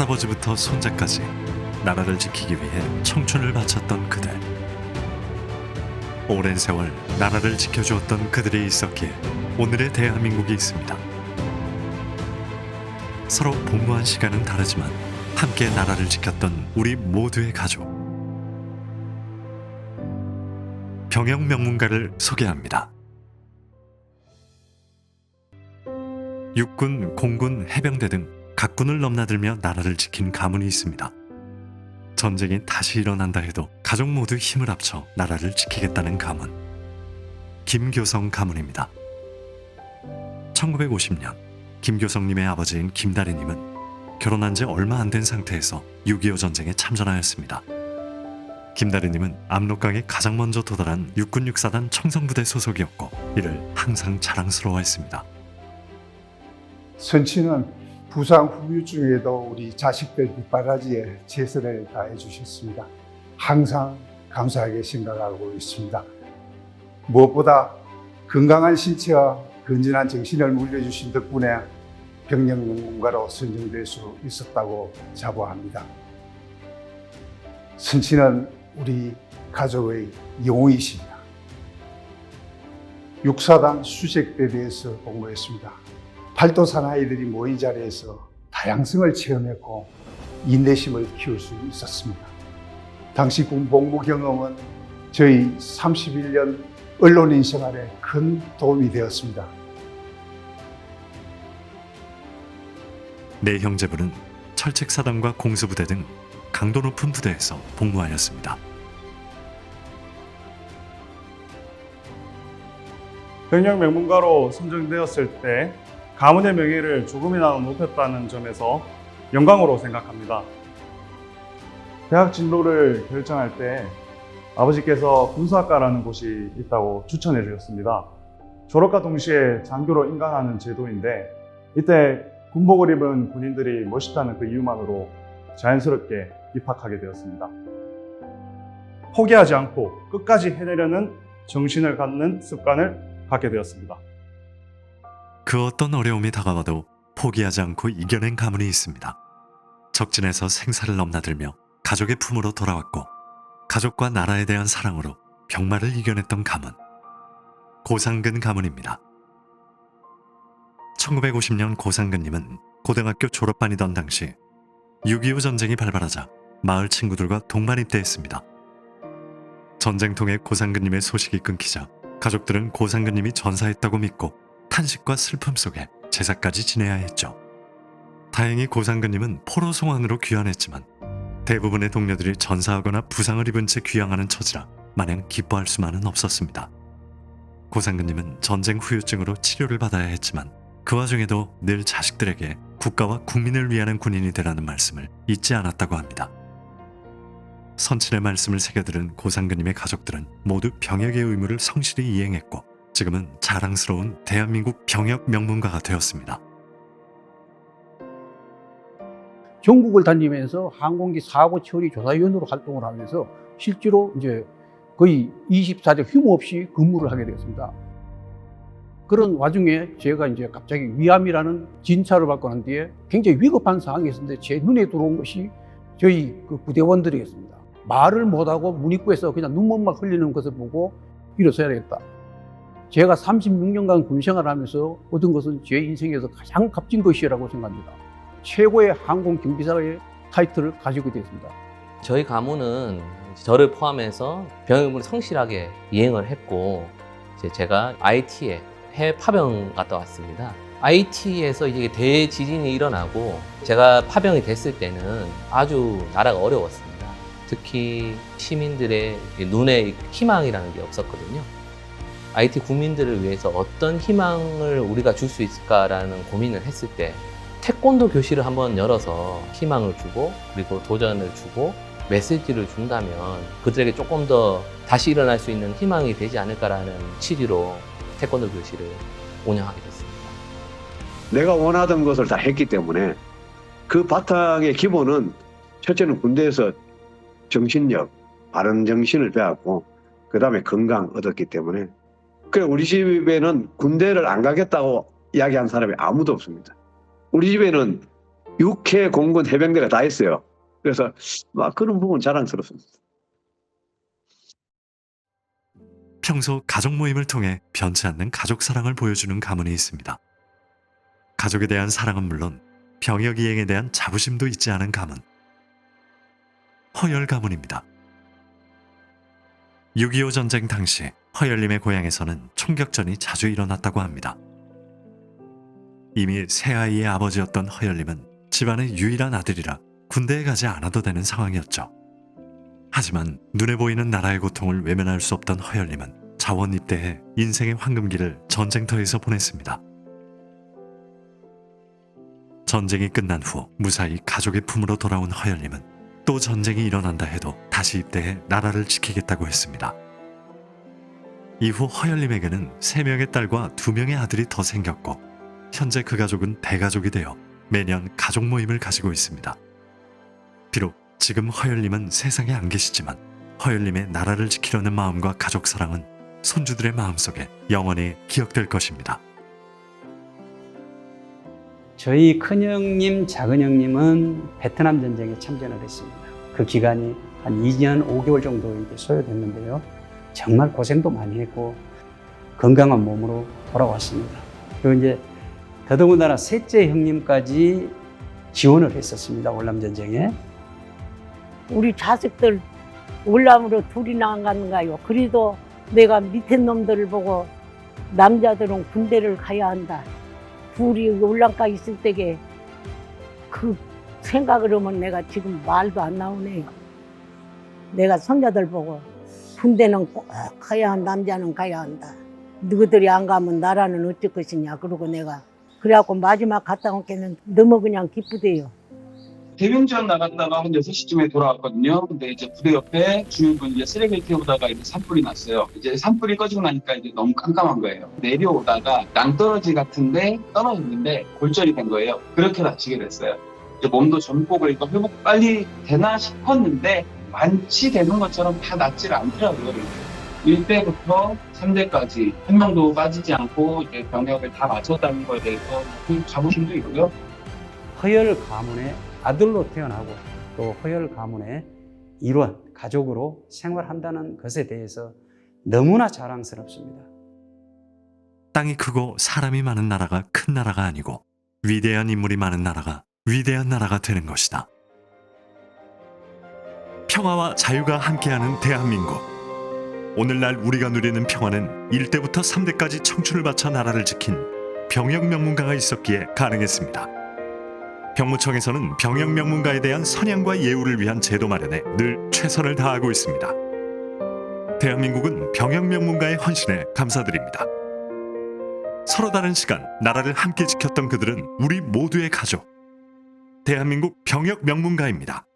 할아버지부터 손자까지 나라를 지키기 위해 청춘을 바쳤던 그들. 오랜 세월 나라를 지켜주었던 그들이 있었기에 오늘의 대한민국이 있습니다. 서로 복무한 시간은 다르지만 함께 나라를 지켰던 우리 모두의 가족. 병영 명문가를 소개합니다. 육군, 공군, 해병대 등 각군을 넘나들며 나라를 지킨 가문이 있습니다. 전쟁이 다시 일어난다 해도 가족 모두 힘을 합쳐 나라를 지키겠다는 가문. 김교성 가문입니다. 1950년 김교성님의 아버지인 김다리님은 결혼한 지 얼마 안 된 상태에서 6.25 전쟁에 참전하였습니다. 김다리님은 압록강에 가장 먼저 도달한 육군 육사단 청성부대 소속이었고 이를 항상 자랑스러워했습니다. 선친은 부상 후유증에도 우리 자식들 뒷바라지에 최선을 다해 주셨습니다. 항상 감사하게 생각하고 있습니다. 무엇보다 건강한 신체와 건전한 정신을 물려주신 덕분에 병영명문가로 선정될 수 있었다고 자부합니다. 선친은 우리 가족의 영웅이십니다. 육사단 수색대대에서 복무했습니다. 팔도 사나이들이 모인 자리에서 다양성을 체험했고 인내심을 키울 수 있었습니다. 당시 군 복무 경험은 저희 31년 언론인 생활에 큰 도움이 되었습니다. 네 형제분은 철책사단과 공수부대 등 강도 높은 부대에서 복무하였습니다. 병영 명문가로 선정되었을 때 가문의 명예를 조금이나마 높였다는 점에서 영광으로 생각합니다. 대학 진로를 결정할 때 아버지께서 군사학과라는 곳이 있다고 추천해 주셨습니다. 졸업과 동시에 장교로 인강하는 제도인데 이때 군복을 입은 군인들이 멋있다는 그 이유만으로 자연스럽게 입학하게 되었습니다. 포기하지 않고 끝까지 해내려는 정신을 갖는 습관을 갖게 되었습니다. 그 어떤 어려움이 다가와도 포기하지 않고 이겨낸 가문이 있습니다. 적진에서 생사를 넘나들며 가족의 품으로 돌아왔고 가족과 나라에 대한 사랑으로 병마를 이겨냈던 가문. 고상근 가문입니다. 1950년 고상근님은 고등학교 졸업반이던 당시 6.25 전쟁이 발발하자 마을 친구들과 동반 입대했습니다. 전쟁통에 고상근님의 소식이 끊기자 가족들은 고상근님이 전사했다고 믿고 탄식과 슬픔 속에 제사까지 지내야 했죠. 다행히 고상근님은 포로 송환으로 귀환했지만 대부분의 동료들이 전사하거나 부상을 입은 채 귀향하는 처지라 마냥 기뻐할 수만은 없었습니다. 고상근님은 전쟁 후유증으로 치료를 받아야 했지만 그 와중에도 늘 자식들에게 국가와 국민을 위하는 군인이 되라는 말씀을 잊지 않았다고 합니다. 선친의 말씀을 새겨들은 고상근님의 가족들은 모두 병역의 의무를 성실히 이행했고 지금은 자랑스러운 대한민국 병역 명문가가 되었습니다. 전국을 다니면서 항공기 사고 처리 조사위원으로 활동을 하면서 실제로 이제 거의 24대 휴무 없이 근무를 하게 되었습니다. 그런 와중에 제가 이제 갑자기 위암이라는 진찰을 받고 난 뒤에 굉장히 위급한 상황이 있었는데 제 눈에 들어온 것이 저희 그 부대원들이었습니다. 말을 못하고 문입구에서 그냥 눈물만 흘리는 것을 보고 일어서야 되겠다. 제가 36년간 군생활을 하면서 얻은 것은 제 인생에서 가장 값진 것이라고 생각합니다. 최고의 항공경비사의 타이틀을 가지고 되었습니다. 저희 가문은 저를 포함해서 병역을 성실하게 이행을 했고 제가 IT에 해외 파병 갔다 왔습니다. IT에서 이제 대지진이 일어나고 제가 파병이 됐을 때는 아주 나라가 어려웠습니다. 특히 시민들의 눈에 희망이라는 게 없었거든요. IT 국민들을 위해서 어떤 희망을 우리가 줄 수 있을까라는 고민을 했을 때 태권도 교실을 한번 열어서 희망을 주고 그리고 도전을 주고 메시지를 준다면 그들에게 조금 더 다시 일어날 수 있는 희망이 되지 않을까라는 취지로 태권도 교실을 운영하게 됐습니다. 내가 원하던 것을 다 했기 때문에 그 바탕의 기본은 첫째는 군대에서 정신력, 바른 정신을 배웠고 그 다음에 건강 얻었기 때문에 그래 우리 집에는 군대를 안 가겠다고 이야기한 사람이 아무도 없습니다. 우리 집에는 육해 공군 해병대가 다 있어요. 그래서 막 그런 부분 자랑스럽습니다. 평소 가족 모임을 통해 변치 않는 가족 사랑을 보여주는 가문이 있습니다. 가족에 대한 사랑은 물론 병역 이행에 대한 자부심도 잊지 않은 가문. 허열 가문입니다. 6.25 전쟁 당시 허열님의 고향에서는 총격전이 자주 일어났다고 합니다. 이미 세 아이의 아버지였던 허열님은 집안의 유일한 아들이라 군대에 가지 않아도 되는 상황이었죠. 하지만 눈에 보이는 나라의 고통을 외면할 수 없던 허열님은 자원 입대해 인생의 황금기를 전쟁터에서 보냈습니다. 전쟁이 끝난 후 무사히 가족의 품으로 돌아온 허열님은 또 전쟁이 일어난다 해도 다시 입대해 나라를 지키겠다고 했습니다. 이후 허열님에게는 3명의 딸과 2명의 아들이 더 생겼고 현재 그 가족은 대가족이 되어 매년 가족 모임을 가지고 있습니다. 비록 지금 허열님은 세상에 안 계시지만 허열님의 나라를 지키려는 마음과 가족 사랑은 손주들의 마음속에 영원히 기억될 것입니다. 저희 큰형님, 작은형님은 베트남 전쟁에 참전을 했습니다. 그 기간이 한 2년 5개월 정도 이제 소요됐는데요. 정말 고생도 많이 했고 건강한 몸으로 돌아왔습니다. 그리고 이제 더더군다나 셋째 형님까지 지원을 했었습니다. 월남 전쟁에. 우리 자식들 월남으로 둘이나 안 갔는가요? 그래도 내가 밑에 놈들을 보고 남자들은 군대를 가야 한다. 둘이 월남가 있을 때게 그 생각을 하면 내가 지금 말도 안 나오네요. 내가 손자들 보고 군대는 꼭 가야 한다. 남자는 가야 한다. 너희들이 안 가면 나라는 어쩔 것이냐. 그러고 내가 그래갖고 마지막 갔다 온 게는 너무 그냥 기쁘대요. 대병전 나갔다가 한 6시쯤에 돌아왔거든요. 근데 이제 부대 옆에 주민분이 이제 쓰레기를 태우다가 이제 산불이 났어요. 이제 산불이 꺼지고 나니까 이제 너무 깜깜한 거예요. 내려오다가 낭떠러지 같은데 떨어졌는데 골절이 된 거예요. 그렇게 다치게 됐어요. 이제 몸도 전복을 이거 회복 빨리 되나 싶었는데 완치되는 것처럼 다 낫질 않더라고요. 1대부터 3대까지 한 명도 빠지지 않고 이제 병역을 다 마쳤다는 거에 대해서 그 자부심도 있고요. 허열 가문의 아들로 태어나고 또 허열 가문의 일원, 가족으로 생활한다는 것에 대해서 너무나 자랑스럽습니다. 땅이 크고 사람이 많은 나라가 큰 나라가 아니고 위대한 인물이 많은 나라가 위대한 나라가 되는 것이다. 평화와 자유가 함께하는 대한민국. 오늘날 우리가 누리는 평화는 1대부터 3대까지 청춘을 바쳐 나라를 지킨 병역 명문가가 있었기에 가능했습니다. 병무청에서는 병역 명문가에 대한 선양과 예우를 위한 제도 마련에 늘 최선을 다하고 있습니다. 대한민국은 병역 명문가의 헌신에 감사드립니다. 서로 다른 시간 나라를 함께 지켰던 그들은 우리 모두의 가족. 대한민국 병역 명문가입니다.